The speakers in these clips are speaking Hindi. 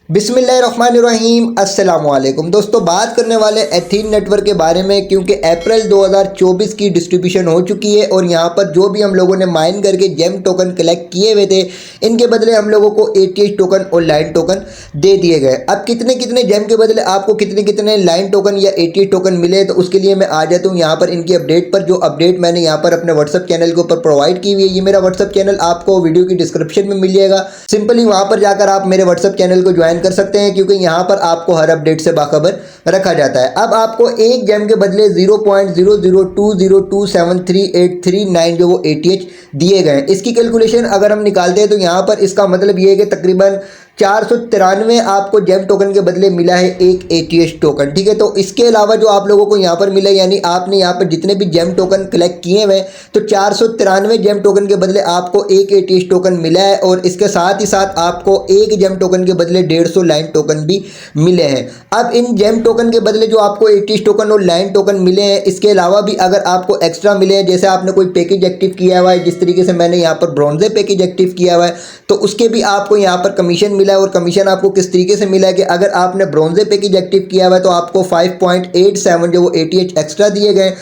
बिस्मिल्लाहिर्रहमानिर्रहीम अस्सलामुअलैकुम दोस्तों, बात करने वाले एथीन नेटवर्क के बारे में, क्योंकि अप्रैल 2024 की डिस्ट्रीब्यूशन हो चुकी है और यहाँ पर जो भी हम लोगों ने माइन करके जेम टोकन कलेक्ट किए हुए थे, इनके बदले हम लोगों को एटीएच टोकन और लाइन टोकन दे दिए गए। अब कितने कितने जेम के बदले आपको कितने कितने लाइन टोकन या एटीएच टोकन मिले, तो उसके लिए मैं आ जाता हूँ यहाँ पर इनकी अपडेट पर। जो अपडेट मैंने यहाँ पर अपने व्हाट्सअप चैनल के ऊपर प्रोवाइड की हुई है, ये मेरा व्हाट्सअप चैनल आपको वीडियो की डिस्क्रिप्शन में मिल जाएगा। सिंपली वहाँ पर जाकर आप मेरे व्हाट्सअप चैनल को ज्वाइन कर सकते हैं, क्योंकि यहाँ पर आपको हर अपडेट से बाखबर रखा जाता है। अब आपको एक जेम के बदले 0.00202738339 जो वो एटीएच दिए गए हैं, इसकी कैलकुलेशन अगर हम निकालते हैं तो यहाँ पर इसका मतलब ये है कि तकरीबन 493 आपको जेम टोकन के बदले मिला है एक एटीएच टोकन। ठीक है, तो इसके अलावा जो आप लोगों को यहाँ पर मिला, यानी आपने यहाँ पर जितने भी जेम टोकन कलेक्ट किए हुए तो 493 जेम टोकन के बदले आपको एक एटीएच टोकन मिला है, और इसके साथ ही साथ आपको एक जेम टोकन के बदले 150 लाइन टोकन भी मिले हैं। अब इन जेम टोकन के बदले जो आपको एटीएच टोकन और लाइन टोकन मिले हैं, इसके अलावा भी अगर आपको एक्स्ट्रा मिले हैं, जैसे आपने कोई पैकेज एक्टिव किया हुआ है, जिस तरीके से मैंने यहाँ पर ब्रॉन्जे पैकेज एक्टिव किया हुआ है, तो उसके भी आपको यहाँ पर कमीशन मिला है। और कमीशन आपको किस तरीके से मिला है कि अगर आपने ब्रॉन्जे पैकेज एक्टिव किया हुआ है तो आपको 5.87 जो वो एटीएच एक्स्ट्रा दिए गए।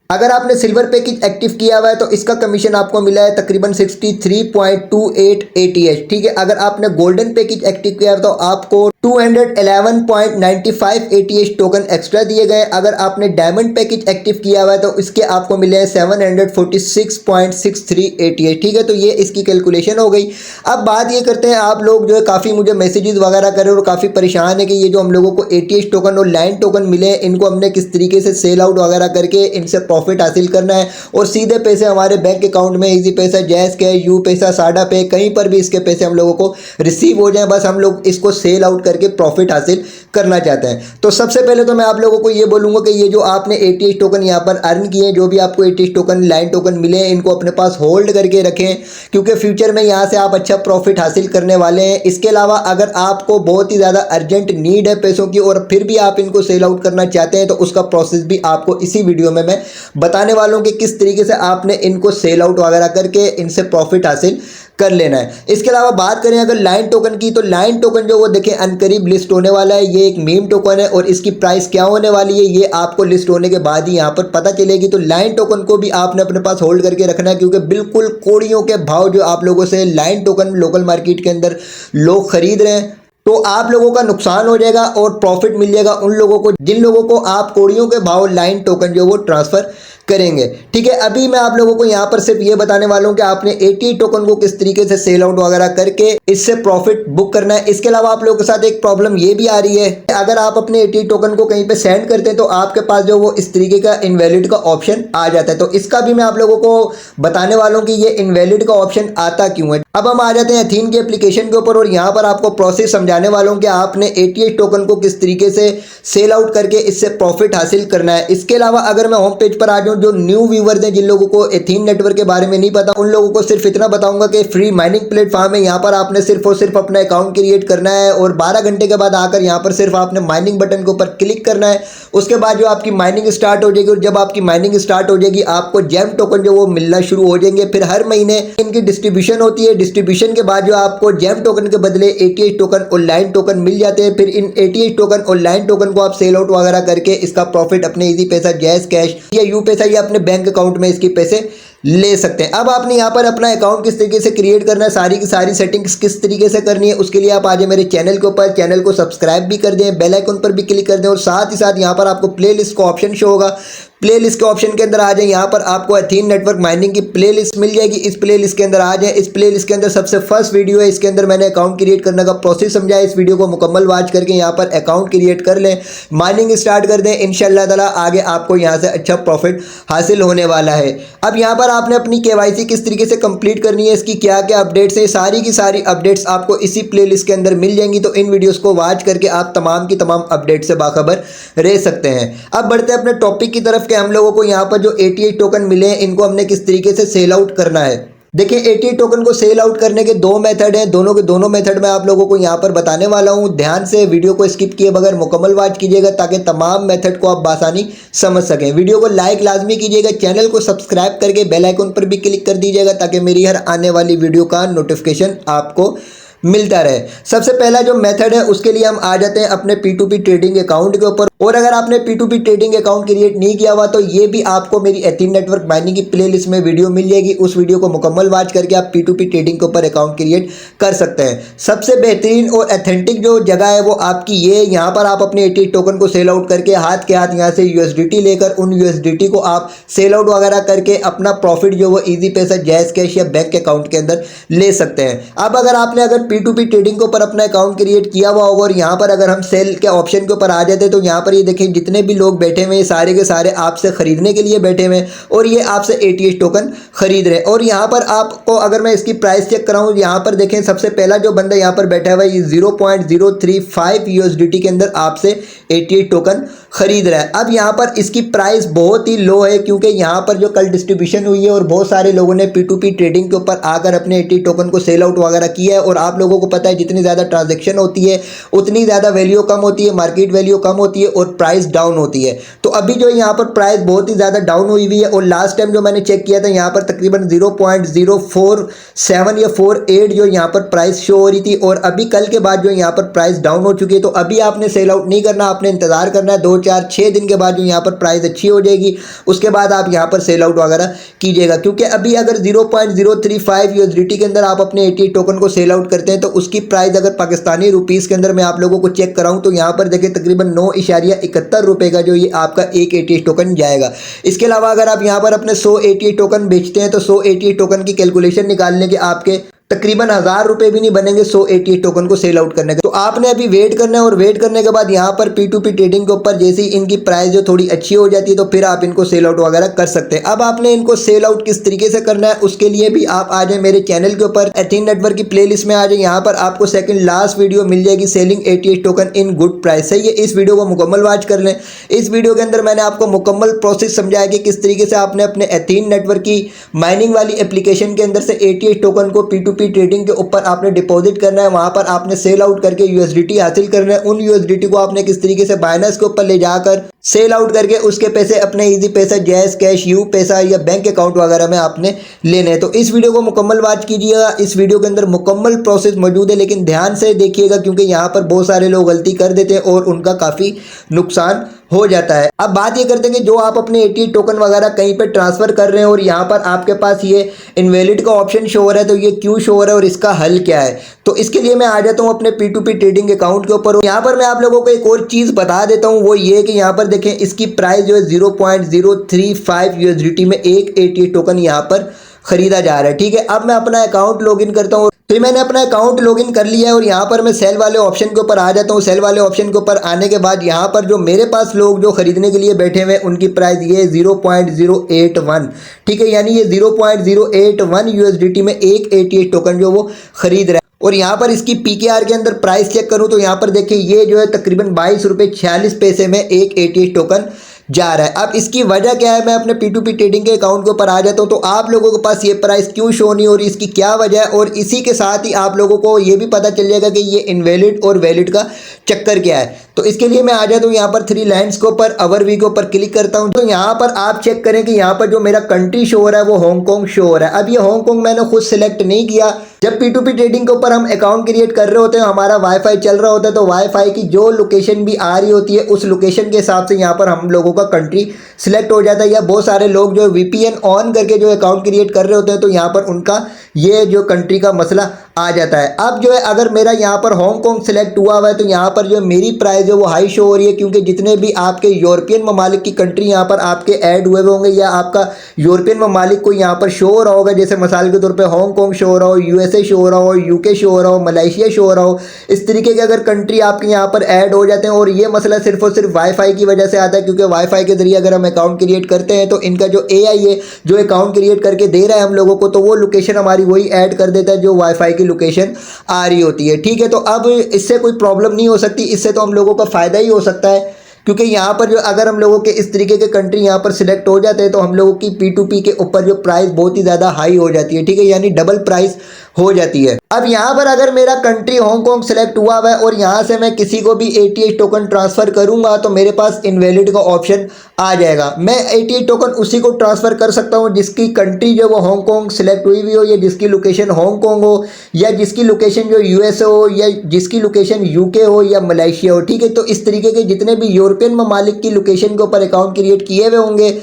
अगर आपने सिल्वर पैकेज एक्टिव किया हुआ है तो इसका कमीशन आपको मिला है तकरीबन 63.28 एटीएच। ठीक है, अगर आपने गोल्डन पैकेज एक्टिव किया है तो आपको 211.95 एटीएच टोकन एक्स्ट्रा दिए गए। अगर आपने डायमंड पैकेज एक्टिव किया हुआ है तो इसके आपको मिले हैं 746.63 एटीएच। ठीक है, तो ये इसकी कैलकुलेशन हो गई। अब बात ये करते हैं, आप लोग जो है काफ़ी मुझे मैसेजेस वगैरह करें और काफ़ी परेशान है कि ये जो हम लोगों को एटीएच टोकन और लाइन टोकन मिले हैं, इनको हमने किस तरीके से सेल आउट वगैरह करके इनसे प्रॉफिट हासिल करना है और सीधे पैसे हमारे बैंक अकाउंट में इजी पैसा, जैस के, यू पैसा, साडा पे, कहीं पर भी इसके पैसे हम लोगों को रिसीव हो जाएं, बस हम लोग इसको सेल आउट करके प्रॉफिट हासिल करना चाहते हैं। तो सबसे पहले तो मैं आप लोगों को ये बोलूंगा कि ये जो आपने एटीएच टोकन यहाँ पर अर्न किए, जो भी आपको एटीएच टोकन, लाइन टोकन मिले हैं, इनको अपने पास होल्ड करके रखें, क्योंकि फ्यूचर में यहाँ से आप अच्छा प्रॉफिट हासिल करने वाले हैं। इसके अलावा अगर आपको बहुत ही ज़्यादा अर्जेंट नीड है पैसों की और फिर भी आप इनको सेल आउट करना चाहते हैं, तो उसका प्रोसेस भी आपको इसी वीडियो में मैं बताने वालों कि किस तरीके से आपने इनको सेल आउट वगैरह करके इनसे प्रॉफिट हासिल कर लेना है। इसके अलावा बात करें अगर लाइन टोकन की, तो लाइन टोकन जो वो देखें अनकरीब लिस्ट होने वाला है। ये एक मीम टोकन है और इसकी प्राइस क्या होने वाली है ये आपको लिस्ट होने के बाद ही यहाँ पर पता चलेगी। तो लाइन टोकन को भी आपने अपने पास होल्ड करके रखना है, क्योंकि बिल्कुल कोड़ियों के भाव जो आप लोगों से लाइन टोकन लोकल मार्केट के अंदर लोग खरीद रहे हैं, तो आप लोगों का नुकसान हो जाएगा और प्रॉफिट मिल जाएगा उन लोगों को जिन लोगों को आप कोड़ियों के भाव लाइन टोकन जो वो ट्रांसफर करेंगे। ठीक है, अभी मैं आप लोगों को यहाँ पर सिर्फ ये बताने वाला हूँ कि आपने एटीएच टोकन को किस तरीके से सेल आउट वगैरह करके इससे प्रॉफिट बुक करना है। इसके अलावा आप लोगों के साथ एक प्रॉब्लम ये भी आ रही है, अगर आप अपने एटीएच टोकन को कहीं पे सेंड करते हैं तो आपके पास जो वो इस तरीके का इनवैलिड का ऑप्शन आ जाता है। तो इसका भी मैं आप लोगों को बताने वाला हूँ कि ये इनवैलिड का ऑप्शन आता क्यों है। अब हम आ जाते हैं एथीन के एप्लीकेशन के ऊपर और यहाँ पर आपको प्रोसेस समझाने वाला हूँ कि आपने एटीएच टोकन को किस तरीके से सेल आउट करके इससे प्रॉफिट हासिल करना है। इसके अलावा अगर मैं होम पेज पर आ जाऊँ, जो न्यू व्यूवर्स हैं, जिन लोगों को एथीन नेटवर्क के बारे में नहीं पता, उन लोगों को सिर्फ इतना बताऊंगा कि फ्री माइनिंग प्लेटफॉर्म है। यहाँ पर आपने सिर्फ और सिर्फ अपना अकाउंट क्रिएट करना है और 12 घंटे के बाद आकर यहाँ पर सिर्फ आपने माइनिंग बटन के ऊपर क्लिक करना है। उसके बाद जो आपकी माइनिंग स्टार्ट हो जाएगी और जब आपकी माइनिंग स्टार्ट हो जाएगी आपको जेम टोकन जो वो मिलना शुरू हो जाएंगे। फिर हर महीने इनकी डिस्ट्रीब्यूशन होती है। डिस्ट्रीब्यूशन के बाद जो आपको जेम टोकन के बदले एटीएच टोकन और लाइन टोकन मिल जाते हैं। फिर इन एटीएच टोकन और लाइन टोकन को आप सेल आउट वगैरह करके इसका प्रॉफिट अपने इजी पैसा, जैस कैश या यू पैसा या अपने बैंक अकाउंट में इसके पैसे ले सकते हैं। अब आपने यहाँ पर अपना अकाउंट किस तरीके से क्रिएट करना है, सारी की सारी सेटिंग्स किस तरीके से करनी है, उसके लिए आप आ जाए मेरे चैनल के ऊपर, चैनल को सब्सक्राइब भी कर दें, बेल आइकन पर भी क्लिक कर दें और साथ ही साथ यहाँ पर आपको प्लेलिस्ट का ऑप्शन शो होगा। प्लेलिस्ट के ऑप्शन के अंदर आ जाए, यहाँ पर आपको एथीन नेटवर्क माइनिंग की प्लेलिस्ट मिल जाएगी। इस प्लेलिस्ट के अंदर आ जाए। इस प्लेलिस्ट के अंदर सबसे फर्स्ट वीडियो है, इसके अंदर मैंने अकाउंट क्रिएट करने का प्रोसेस समझाया। इस वीडियो को मुकम्मल वॉच करके यहाँ पर अकाउंट क्रिएट कर लें, माइनिंग स्टार्ट कर दें। इंशाल्लाह ताला आगे आपको यहाँ से अच्छा प्रॉफिट हासिल होने वाला है। अब यहाँ पर आपने अपनी केवाईसी किस तरीके से कंप्लीट करनी है, इसकी क्या क्या अपडेट्स है, सारी की सारी अपडेट्स आपको इसी प्लेलिस्ट के अंदर मिल जाएंगी। तो इन वीडियोस को वॉच करके आप तमाम की तमाम अपडेट से बाखबर रह सकते हैं। अब बढ़ते हैं अपने टॉपिक की तरफ कि हम लोगों को यहाँ पर जो एटीएच टोकन मिले हैं इनको हमने किस तरीके से सेल आउट करना है। देखिए, एटीएच टोकन को सेल आउट करने के दो मेथड हैं, दोनों के दोनों मेथड मैं आप लोगों को यहाँ पर बताने वाला हूँ। ध्यान से वीडियो को स्किप किए बगैर मुकम्मल वॉच कीजिएगा ताकि तमाम मेथड को आप आसानी समझ सकें। वीडियो को लाइक लाजमी कीजिएगा, चैनल को सब्सक्राइब करके बेल आइकन पर भी क्लिक कर दीजिएगा ताकि मेरी हर आने वाली वीडियो का नोटिफिकेशन आपको मिलता रहे। सबसे पहला जो मेथड है उसके लिए हम आ जाते हैं अपने P2P ट्रेडिंग अकाउंट के ऊपर। और अगर आपने P2P ट्रेडिंग अकाउंट क्रिएट नहीं किया हुआ तो ये भी आपको मेरी एथीन नेटवर्क माइनिंग की प्लेलिस्ट में वीडियो मिल जाएगी। उस वीडियो को मुकम्मल वॉच करके आप P2P ट्रेडिंग के ऊपर अकाउंट क्रिएट कर सकते हैं। सबसे बेहतरीन और अथेंटिक जो जगह है वो आपकी ये, यहाँ पर आप अपने एटीएच टोकन को सेल आउट करके हाथ के हाथ यहाँ से USDT लेकर उन USDT को आप सेल आउट वगैरह करके अपना प्रॉफिट जो वो ईजी पैसा, जैज कैश या बैंक अकाउंट के अंदर ले सकते हैं। अब अगर आपने P2P ट्रेडिंग के ऊपर अपना अकाउंट क्रिएट किया हुआ होगा और यहाँ पर अगर हम सेल के ऑप्शन के ऊपर आ जाते हैं तो यहाँ पर ये देखें जितने भी लोग बैठे हुए हैं सारे के सारे आपसे खरीदने के लिए बैठे हुए हैं और ये आपसे एटीएच टोकन खरीद रहे हैं। और यहाँ पर आपको अगर मैं इसकी प्राइस चेक कराऊँ, यहाँ पर देखें सबसे पहला जो बंदा यहाँ पर बैठा हुआ है ये 0.035 USDT के अंदर आपसे एटीएच टोकन खरीद रहा है। अब यहाँ पर इसकी प्राइस बहुत ही लो है क्योंकि यहाँ पर जो कल डिस्ट्रीब्यूशन हुई है और बहुत सारे लोगों ने P2P ट्रेडिंग के ऊपर आकर अपने एटीएच टोकन को सेल आउट वगैरह किया है। और आप लोगों को पता है जितनी ज़्यादा ट्रांजैक्शन होती है उतनी ज़्यादा वैल्यू कम होती है, मार्केट वैल्यू कम होती है और प्राइस डाउन होती है। तो अभी जो यहाँ पर प्राइस बहुत ही ज़्यादा डाउन हुई हुई है और लास्ट टाइम जो मैंने चेक किया था यहाँ पर तकरीबन 0.047 या 48 जो यहाँ पर प्राइस शो हो रही थी। और अभी कल के बाद जो यहाँ पर प्राइस डाउन हो चुकी है। तो अभी आपने सेल आउट नहीं करना, आपने इंतजार करना है 2-4-6 दिन के बाद जो यहाँ पर प्राइस अच्छी हो जाएगी उसके बाद आप यहाँ पर सेल आउट वगैरह कीजिएगा। क्योंकि अभी अगर 0.035 USDT के अंदर आप अपने एटीएच टोकन को सेल आउट करते हैं तो उसकी प्राइस अगर पाकिस्तानी रुपीस के अंदर मैं आप लोगों को चेक कराऊं तो यहाँ पर देखिए तकरीबन 9.71 रुपए का जो ये आपका एक एटीएच टोकन जाएगा। इसके अलावा अगर आप यहाँ पर अपने 100 एटीएच टोकन बेचते हैं तो 100 एटीएच टोकन की कैलकुलेशन निकालने के आपके तकरीबन 1000 रुपए भी नहीं बनेंगे 100 एटीएच टोकन को सेल आउट करने का। तो आपने अभी वेट करना है और वेट करने के बाद यहाँ पर P2P ट्रेडिंग के ऊपर जैसे ही इनकी प्राइस जो थोड़ी अच्छी हो जाती है तो फिर आप इनको सेल आउट वगैरह कर सकते हैं। अब आपने इनको सेल आउट किस तरीके से करना है उसके लिए भी आप आ जाए मेरे चैनल के ऊपर, एथीन नेटवर्क की प्लेलिस्ट में आ जाए। यहाँ पर आपको सेकंड लास्ट वीडियो मिल जाएगी selling ATH token in good price से। ये इस वीडियो को मुकम्मल वॉच कर लें। इस वीडियो के अंदर मैंने आपको मुकम्मल प्रोसेस समझाया कि किस तरीके से आपने अपने एथीन नेटवर्क की माइनिंग वाली एप्लीकेशन के अंदर से एटीएच टोकन को P2P ट्रेडिंग के ऊपर आपने डिपॉजिट करना है, वहां पर आपने सेल आउट करके USDT हासिल करना है। उन USDT को आपने किस तरीके से बाइनेंस के ऊपर ले जाकर सेल आउट करके उसके पैसे अपने इजी पैसा, जैज कैश, यू पैसा या बैंक अकाउंट वगैरह में आपने लेने हैं। तो इस वीडियो को मुकम्मल वॉच कीजिएगा। इस वीडियो के अंदर मुकम्मल प्रोसेस मौजूद है लेकिन ध्यान से देखिएगा क्योंकि यहाँ पर बहुत सारे लोग गलती कर देते हैं और उनका काफ़ी नुकसान हो जाता है। अब बात ये करते हैं कि जो आप अपने एटीएच टोकन वगैरह कहीं पे ट्रांसफर कर रहे हैं और यहाँ पर आपके पास ये इनवैलिड का ऑप्शन शो हो रहा है तो ये क्यों शो हो रहा है और इसका हल क्या है। तो इसके लिए मैं आ जाता हूँ अपने P2P ट्रेडिंग अकाउंट के ऊपर। यहाँ पर मैं आप लोगों को एक और चीज़ बता देता हूँ, वो ये कि यहाँ पर देखें इसकी प्राइस जो है 0.035 USDT में एक एटीएच टोकन यहाँ पर खरीदा जा रहा है। ठीक है, अब मैं अपना अकाउंट लॉगिन करता हूँ। तो मैंने अपना अकाउंट लॉगिन कर लिया है और यहाँ पर मैं सेल वाले ऑप्शन के ऊपर आ जाता हूँ। सेल वाले ऑप्शन के ऊपर आने के बाद यहाँ पर जो मेरे पास लोग जो खरीदने के लिए बैठे हुए हैं उनकी प्राइस ये 0.081, ठीक है, यानी ये 0.081 USDT में एक एटीएच टोकन जो वो खरीद रहा है। और यहाँ पर इसकी PKR के अंदर प्राइस चेक करूँ तो यहाँ पर देखिए ये जो है तकरीबन 22 रुपये 46 पैसे में एक एटीएच टोकन जा रहा है। अब इसकी वजह क्या है, मैं अपने P2P ट्रेडिंग के अकाउंट के ऊपर आ जाता हूँ। तो आप लोगों के पास ये प्राइस क्यों शो नहीं हो रही, इसकी क्या वजह है, और इसी के साथ ही आप लोगों को ये भी पता चल जाएगा कि ये इनवैलिड और वैलिड का चक्कर क्या है। तो इसके लिए मैं आ जाता हूँ यहाँ पर 3 लाइन्स के ऊपर, ओवरव्यू के ऊपर क्लिक करता हूँ। तो यहाँ पर आप चेक करें कि यहाँ पर जो मेरा कंट्री शो हो रहा है वो हांगकांग शो हो रहा है। अब ये हांगकांग मैंने खुद सिलेक्ट नहीं किया। जब P2P ट्रेडिंग के ऊपर हम अकाउंट क्रिएट कर रहे होते हैं, हमारा वाईफाई चल रहा होता है, तो वाईफाई की जो लोकेशन भी आ रही होती है उस लोकेशन के हिसाब से यहाँ पर हम लोगों का कंट्री सिलेक्ट हो जाता है। या बहुत सारे लोग जो VPN ऑन करके जो अकाउंट क्रिएट कर रहे होते हैं तो यहाँ पर उनका ये जो कंट्री का मसला आ जाता है। अब जो है अगर मेरा यहाँ पर हांगकांग सिलेक्ट हुआ है तो यहाँ पर जो मेरी प्राइस है वो हाई शो हो रही है, क्योंकि जितने भी आपके यूरोपियन ममालिक की कंट्री यहाँ पर आपके ऐड हुए होंगे या आपका यूरोपियन ममालिक को यहाँ पर शो हो रहा होगा, जैसे मिसाल के तौर पे हांगकांग शो हो रहा हो, USA शो हो रहा हो, UK शो हो रहा हो, मलेशिया शो हो रहा हो, इस तरीके के अगर कंट्री आपके यहाँ पर ऐड हो जाते हैं। और ये मसला सिर्फ और सिर्फ वाईफाई की वजह से आता है, क्योंकि वाईफाई के जरिए अगर हम अकाउंट क्रिएट करते हैं तो इनका जो AI है जो अकाउंट क्रिएट करके दे रहा है हम लोगों को, तो वो लोकेशन हमारी वही ऐड कर देता है जो वाईफाई की लोकेशन आ रही होती है। ठीक है, तो अब इससे कोई प्रॉब्लम नहीं हो सकती, इससे तो हम लोगों का फ़ायदा ही हो सकता है, क्योंकि यहाँ पर जो अगर हम लोगों के इस तरीके के कंट्री यहाँ पर सिलेक्ट हो जाते हैं तो हम लोगों की P2P के ऊपर जो प्राइस बहुत ही ज़्यादा हाई हो जाती है। ठीक है, यानी डबल प्राइस हो जाती है। अब यहाँ पर अगर मेरा कंट्री हांगकांग सेलेक्ट हुआ है और यहाँ से मैं किसी को भी ATH टोकन ट्रांसफर करूंगा तो मेरे पास इनवैलिड का ऑप्शन आ जाएगा। मैं ATH टोकन उसी को ट्रांसफर कर सकता हूँ जिसकी कंट्री जो वो हांगकांग सेलेक्ट हुई हुई हो, या जिसकी लोकेशन हांगकांग हो, या जिसकी लोकेशन जो USA हो, या जिसकी लोकेशन UK हो या मलेशिया हो। ठीक है, तो इस तरीके के जितने भी यूरोपियन ममालिक की लोकेशन के ऊपर अकाउंट क्रिएट किए हुए होंगे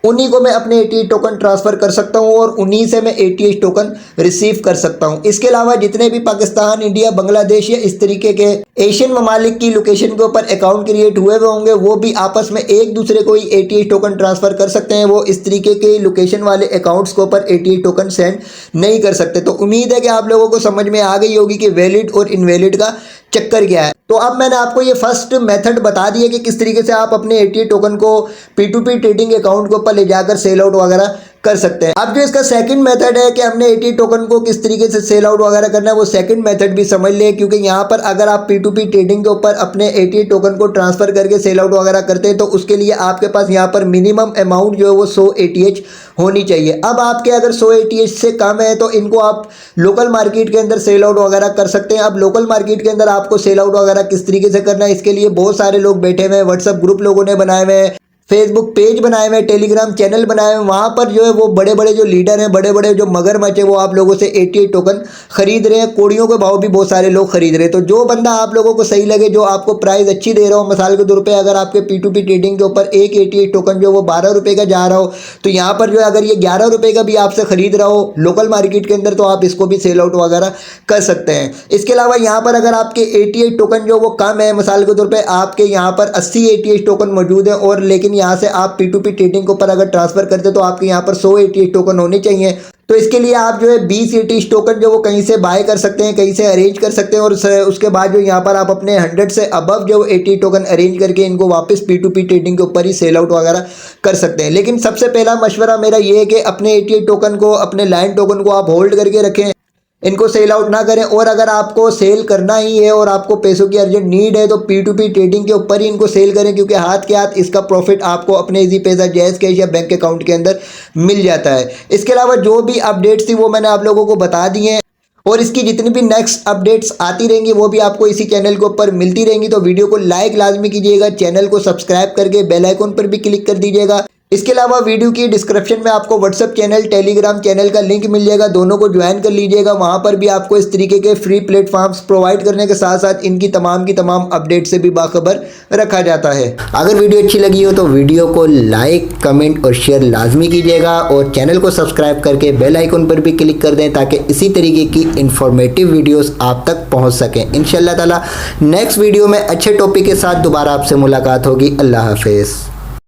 उन्हीं को मैं अपने ATH टोकन ट्रांसफर कर सकता हूं और उन्हीं से मैं ATH टोकन रिसीव कर सकता हूं। इसके अलावा जितने भी पाकिस्तान, इंडिया, बांग्लादेश या इस तरीके के एशियन ममालिक की लोकेशन के ऊपर अकाउंट क्रिएट हुए होंगे वो भी आपस में एक दूसरे को ही ATH टोकन ट्रांसफर कर सकते हैं। वो इस तरीके के लोकेशन वाले अकाउंट्स के ऊपर ATH टोकन सेंड नहीं कर सकते। तो उम्मीद है कि आप लोगों को समझ में आ गई होगी कि वैलिड और इनवैलिड का चक्कर क्या है। तो अब मैंने आपको ये फर्स्ट मेथड बता दिया कि किस तरीके से आप अपने ATH टोकन को P2P ट्रेडिंग अकाउंट के ऊपर ले जाकर सेल आउट वगैरह कर सकते हैं। अब जो इसका सेकंड मेथड है कि हमने ATH टोकन को किस तरीके से सेल आउट वगैरह करना है वो सेकंड मेथड भी समझ ले, क्योंकि यहाँ पर अगर आप P2P ट्रेडिंग के ऊपर अपने ATH टोकन को ट्रांसफर करके सेल आउट वगैरह करते हैं तो उसके लिए आपके पास यहाँ पर मिनिमम अमाउंट जो है वो 100 ATH होनी चाहिए। अब आपके अगर 100 ATH से कम है तो इनको आप लोकल मार्केट के अंदर सेल आउट वगैरह कर सकते हैं। अब लोकल मार्केट के अंदर आपको सेल आउट वगैरह किस तरीके से करना है इसके लिए बहुत सारे लोग बैठे हुए हैं, व्हाट्सएप ग्रुप लोगों ने बनाए हुए हैं, फेसबुक पेज बनाए हुए हैं, टेलीग्राम चैनल बनाए हुए हैं। वहाँ पर जो है वो बड़े बड़े जो लीडर हैं, बड़े बड़े जो मगरमच्छ है वो आप लोगों से ATH टोकन खरीद रहे हैं। कोड़ियों के भाव भी बहुत सारे लोग खरीद रहे हैं। तो जो बंदा आप लोगों को सही लगे, जो आपको प्राइस अच्छी दे रहा हो, मिसाल के तौर पे अगर आपके P2P ट्रेडिंग के ऊपर एक ATH टोकन जो वो 12 रुपये का जा रहा हो तो यहाँ पर जो है अगर ये 11 रुपये का भी आपसे खरीद रहा हो लोकल मार्केट के अंदर तो आप इसको भी सेल आउट वगैरह कर सकते हैं। इसके अलावा यहाँ पर अगर आपके ATH टोकन जो वो कम है, मिसाल के तौर पर आपके यहाँ पर 80 ATH टोकन मौजूद है और लेकिन यहाँ से आप P2P ट्रेडिंग के ऊपर अगर ट्रांसफर करते तो आपके यहाँ पर 100 ATH टोकन होने चाहिए। तो इसके लिए आप जो है 20 ATH टोकन जो वो कहीं से बाय कर सकते हैं, कहीं से अरेंज कर सकते हैं और उसके बाद जो यहाँ पर आप अपने 100 से अबव जो ATH टोकन अरेंज करके इनको वापस P2P ट्रेडिंग के ऊपर ही सेल आउट वगैरह कर सकते हैं। लेकिन सबसे पहला मशवरा मेरा ये है कि अपने ATH टोकन को, अपने लाइन टोकन को आप होल्ड करके रखें, इनको सेल आउट ना करें। और अगर आपको सेल करना ही है और आपको पैसों की अर्जेंट नीड है तो P2P ट्रेडिंग के ऊपर ही इनको सेल करें, क्योंकि हाथ के हाथ इसका प्रॉफिट आपको अपने इजी पैसा, जैज़ कैश या बैंक अकाउंट के अंदर मिल जाता है। इसके अलावा जो भी अपडेट्स थी वो मैंने आप लोगों को बता दी हैं और इसकी जितनी भी नेक्स्ट अपडेट्स आती रहेंगी वो भी आपको इसी चैनल के ऊपर मिलती रहेंगी। तो वीडियो को लाइक लाजमी कीजिएगा, चैनल को सब्सक्राइब करके बेल आइकन पर भी क्लिक कर दीजिएगा। इसके अलावा वीडियो की डिस्क्रिप्शन में आपको व्हाट्सएप चैनल, टेलीग्राम चैनल का लिंक मिल जाएगा, दोनों को ज्वाइन कर लीजिएगा। वहां पर भी आपको इस तरीके के फ्री प्लेटफॉर्म्स प्रोवाइड करने के साथ साथ इनकी तमाम की तमाम अपडेट से भी बाखबर रखा जाता है। अगर वीडियो अच्छी लगी हो तो वीडियो को लाइक, कमेंट और शेयर लाजमी कीजिएगा और चैनल को सब्सक्राइब करके बेल आइकन पर भी क्लिक कर दें ताकि इसी तरीके की इंफॉर्मेटिव वीडियोज़ आप तक पहुँच सकें। इंशाअल्लाह ताला नेक्स्ट वीडियो में अच्छे टॉपिक के साथ दोबारा आपसे मुलाकात होगी। अल्लाह हाफिज़।